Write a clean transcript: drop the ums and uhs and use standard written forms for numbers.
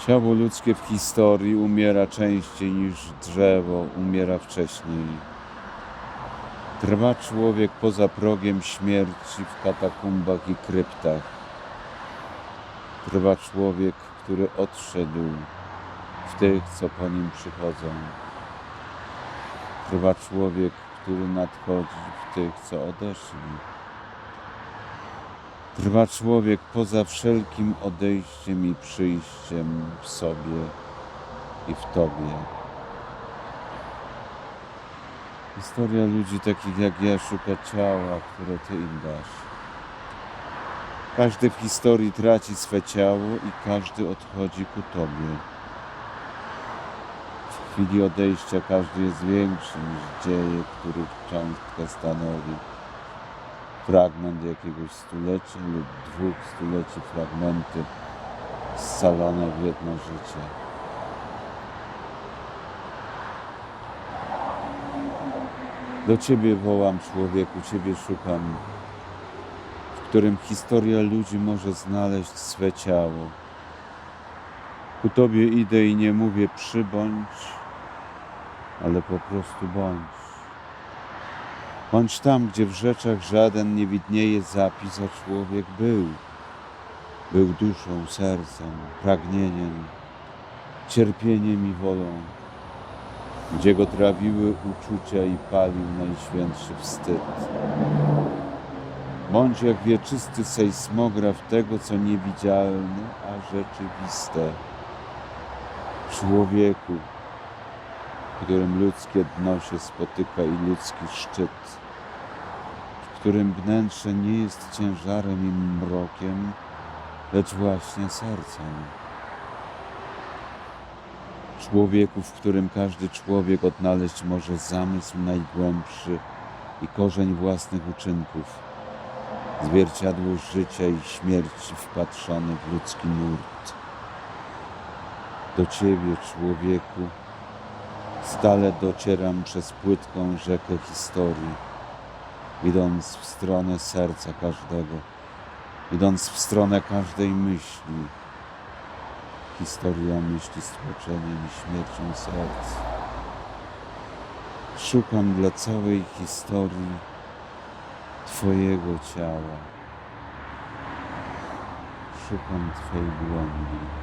Ciało ludzkie w historii umiera częściej niż drzewo umiera wcześniej. Trwa człowiek poza progiem śmierci w katakumbach i kryptach. Trwa człowiek, który odszedł w tych, co po nim przychodzą. Trwa człowiek, który nadchodzi w tych, co odeszli. Trwa człowiek poza wszelkim odejściem i przyjściem w sobie i w Tobie. Historia ludzi takich jak ja szuka ciała, które Ty im dasz. Każdy w historii traci swe ciało i każdy odchodzi ku Tobie. W chwili odejścia każdy jest większy niż dzieje, których cząstka stanowi. Fragment jakiegoś stulecia lub 2 stuleci, fragmenty scalone w jedno życie. Do Ciebie wołam, człowieku, Ciebie szukam, w którym historia ludzi może znaleźć swe ciało. Ku Tobie idę i nie mówię przybądź, ale po prostu bądź. Bądź tam, gdzie w rzeczach żaden nie widnieje zapis, a człowiek był. Był duszą, sercem, pragnieniem, cierpieniem i wolą. Gdzie go trawiły uczucia i palił najświętszy wstyd. Bądź jak wieczysty sejsmograf tego, co niewidzialne, a rzeczywiste. Człowieku, w którym ludzkie dno się spotyka i ludzki szczyt, w którym wnętrze nie jest ciężarem i mrokiem, lecz właśnie sercem. Człowieku, w którym każdy człowiek odnaleźć może zamysł najgłębszy i korzeń własnych uczynków, zwierciadło życia i śmierci wpatrzone w ludzki nurt. Do Ciebie, człowieku, stale docieram przez płytką rzekę historii, idąc w stronę serca każdego, idąc w stronę każdej myśli. Historia myśli stłoczeniem i śmiercią serc. Szukam dla całej historii Twojego ciała. Szukam Twej głębi.